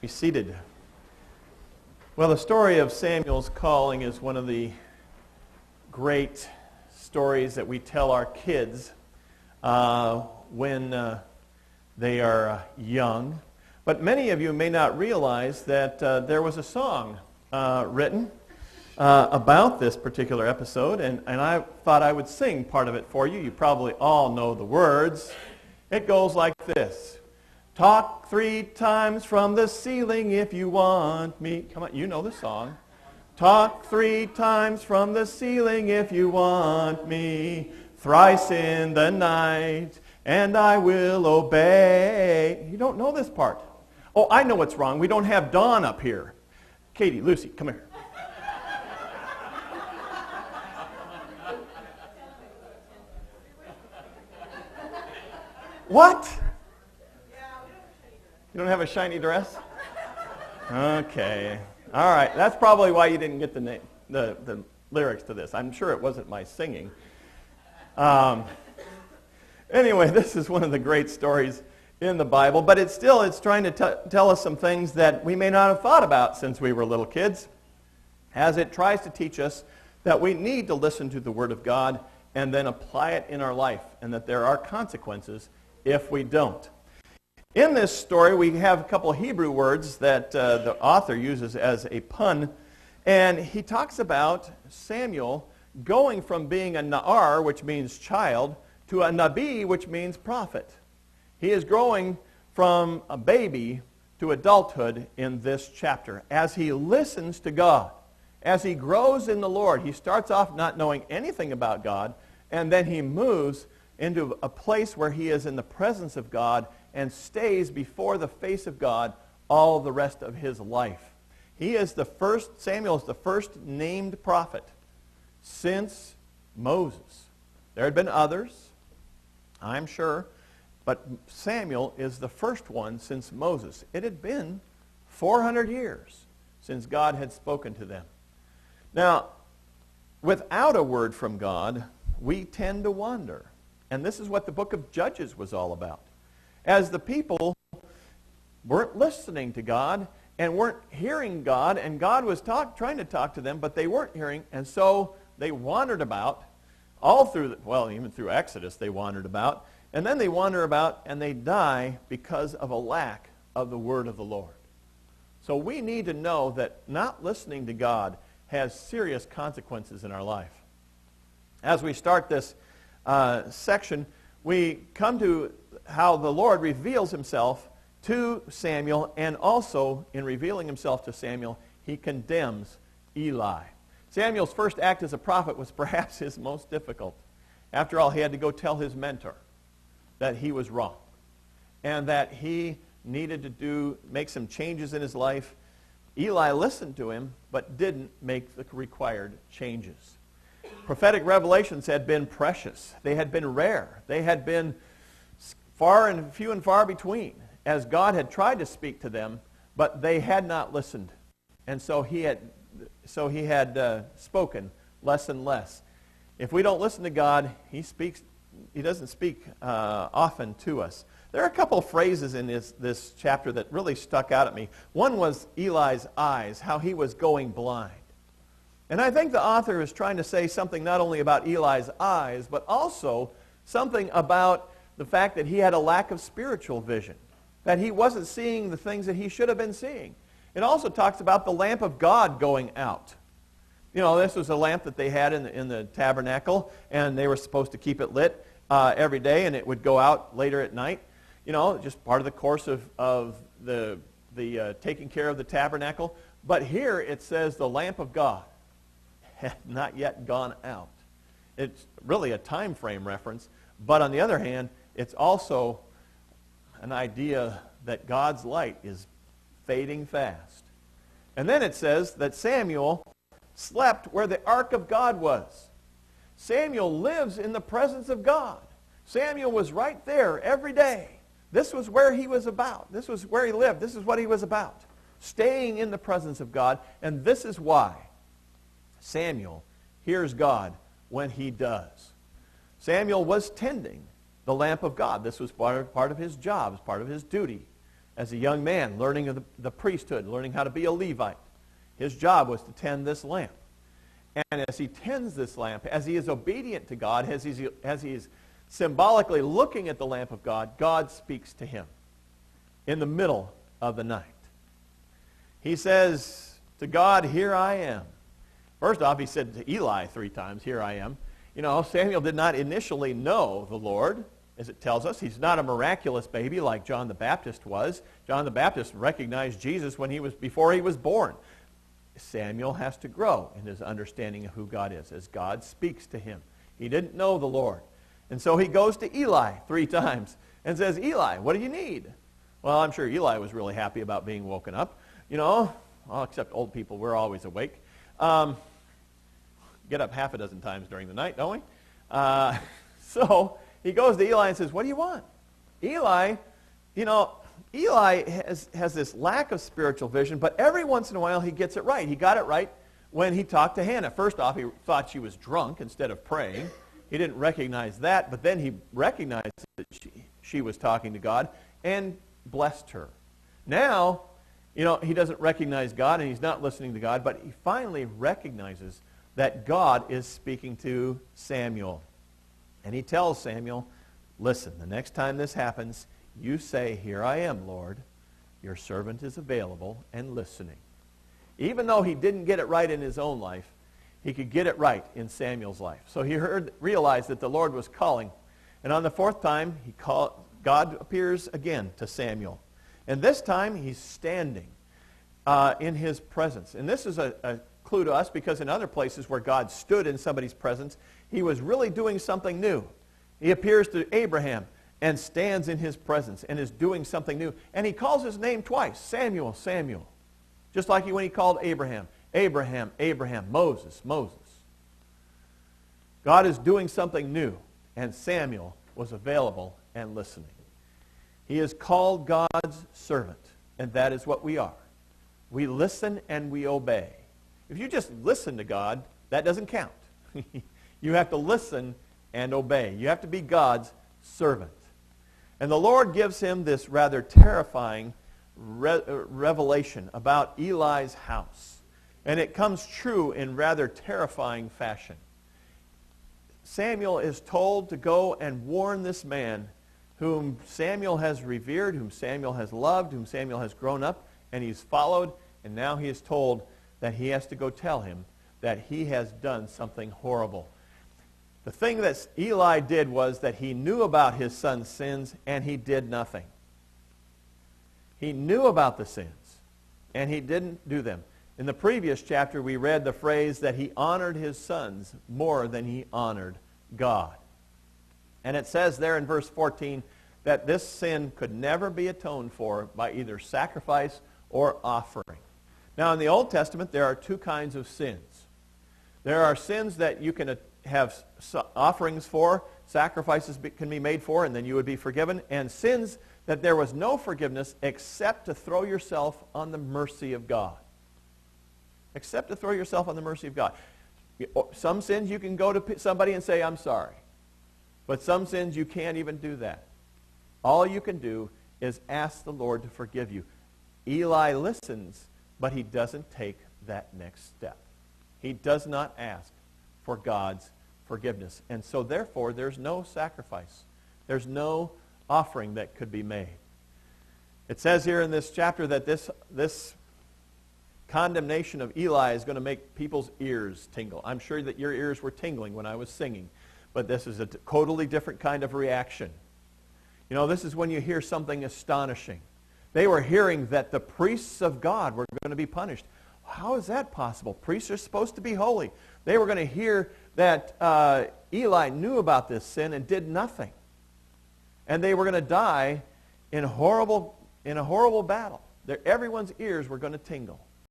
Be seated. Well, the story of Samuel's calling is one of the great stories that we tell our kids when they are young. But many of you may not realize that there was a song written about this particular episode, and I thought I would sing part of it for you. You probably all know the words. It goes like this. Talk 3 times from the ceiling if you want me. Come on, you know the song. Talk 3 times from the ceiling if you want me. Thrice in the night, and I will obey. You don't know this part. Oh, I know what's wrong. We don't have Dawn up here. Katie, Lucy, come here. What? You don't have a shiny dress? Okay. All right. That's probably why you didn't get the lyrics to this. I'm sure it wasn't my singing. Anyway, this is one of the great stories in the Bible, but it's trying to tell us some things that we may not have thought about since we were little kids, as it tries to teach us that we need to listen to the Word of God and then apply it in our life, and that there are consequences if we don't. In this story, we have a couple of Hebrew words that the author uses as a pun, and he talks about Samuel going from being a na'ar, which means child, to a nabi, which means prophet. He is growing from a baby to adulthood in this chapter as he listens to God. As he grows in the Lord, he starts off not knowing anything about God, and then he moves into a place where he is in the presence of God and stays before the face of God all the rest of his life. Samuel is the first named prophet since Moses. There had been others, I'm sure, but Samuel is the first one since Moses. It had been 400 years since God had spoken to them. Now, without a word from God, we tend to wander. And this is what the book of Judges was all about. As the people weren't listening to God and weren't hearing God, and God was trying to talk to them, but they weren't hearing, and so they wandered about even through Exodus they wandered about, and then they wander about and they die because of a lack of the word of the Lord. So we need to know that not listening to God has serious consequences in our life. As we start this section, we come to how the Lord reveals himself to Samuel, and also in revealing himself to Samuel, he condemns Eli. Samuel's first act as a prophet was perhaps his most difficult. After all, he had to go tell his mentor that he was wrong and that he needed to make some changes in his life. Eli listened to him, but didn't make the required changes. Prophetic revelations had been precious. They had been rare. They had been few and far between, as God had tried to speak to them, but they had not listened. And so he had spoken less and less. If we don't listen to God, he doesn't speak often to us. There are a couple of phrases in this chapter that really stuck out at me. One was Eli's eyes, how he was going blind. And I think the author is trying to say something not only about Eli's eyes, but also something about the fact that he had a lack of spiritual vision, that he wasn't seeing the things that he should have been seeing. It also talks about the lamp of God going out. You know, this was a lamp that they had in the tabernacle, and they were supposed to keep it lit every day, and it would go out later at night. You know, just part of the course of the taking care of the tabernacle. But here it says the lamp of God had not yet gone out. It's really a time frame reference, but on the other hand, it's also an idea that God's light is fading fast. And then it says that Samuel slept where the ark of God was. Samuel lives in the presence of God. Samuel was right there every day. This was where he was about. This was where he lived. This is what he was about. Staying in the presence of God. And this is why Samuel hears God when he does. Samuel was tending the lamp of God. This was part of his job, part of his duty. as a young man, learning of the priesthood, learning how to be a Levite. His job was to tend this lamp. And as he tends this lamp, as he is obedient to God, as he's symbolically looking at the lamp of God, God speaks to him in the middle of the night. He says to God, "Here I am." First off, he said to Eli 3 times, "Here I am." You know, Samuel did not initially know the Lord, as it tells us. He's not a miraculous baby like John the Baptist was. John the Baptist recognized Jesus before he was born. Samuel has to grow in his understanding of who God is as God speaks to him. He didn't know the Lord. And so he goes to Eli 3 times and says, "Eli, what do you need?" Well, I'm sure Eli was really happy about being woken up. You know, well, except old people, we're always awake. Get up half a dozen times during the night, don't we? So he goes to Eli and says, "What do you want?" Eli has this lack of spiritual vision, but every once in a while he gets it right. He got it right when he talked to Hannah. First off, he thought she was drunk instead of praying. He didn't recognize that, but then he recognized that she was talking to God and blessed her. Now, he doesn't recognize God and he's not listening to God, but he finally recognizes that God is speaking to Samuel. And he tells Samuel, "Listen, the next time this happens, you say, 'Here I am, Lord. Your servant is available and listening.'" Even though he didn't get it right in his own life, he could get it right in Samuel's life. So he realized that the Lord was calling. And on the 4th time, God appears again to Samuel. And this time, he's standing in his presence. And this is a clue to us, because in other places where God stood in somebody's presence, he was really doing something new. He appears to Abraham and stands in his presence and is doing something new. And he calls his name twice, "Samuel, Samuel." Just like when he called Abraham, "Abraham, Abraham," "Moses, Moses." God is doing something new, and Samuel was available and listening. He is called God's servant, and that is what we are. We listen and we obey. If you just listen to God, that doesn't count. You have to listen and obey. You have to be God's servant. And the Lord gives him this rather terrifying revelation about Eli's house. And it comes true in rather terrifying fashion. Samuel is told to go and warn this man whom Samuel has revered, whom Samuel has loved, whom Samuel has grown up, and he's followed, and now he is told that he has to go tell him that he has done something horrible. The thing that Eli did was that he knew about his son's sins, and he did nothing. He knew about the sins, and he didn't do them. In the previous chapter, we read the phrase that he honored his sons more than he honored God. And it says there in verse 14 that this sin could never be atoned for by either sacrifice or offering. Now, in the Old Testament, there are 2 kinds of sins. There are sins that you can have offerings for, sacrifices can be made for, and then you would be forgiven, and sins that there was no forgiveness except to throw yourself on the mercy of God. Except to throw yourself on the mercy of God. Some sins you can go to somebody and say, "I'm sorry." But some sins you can't even do that. All you can do is ask the Lord to forgive you. Eli listens, but he doesn't take that next step. He does not ask for God's forgiveness. And so therefore, there's no sacrifice. There's no offering that could be made. It says here in this chapter that this condemnation of Eli is going to make people's ears tingle. I'm sure that your ears were tingling when I was singing, but this is a totally different kind of reaction. This is when you hear something astonishing. They were hearing that the priests of God were going to be punished. How is that possible? Priests are supposed to be holy. They were going to hear that Eli knew about this sin and did nothing. And they were going to die in a horrible battle. Everyone's ears were going to tingle.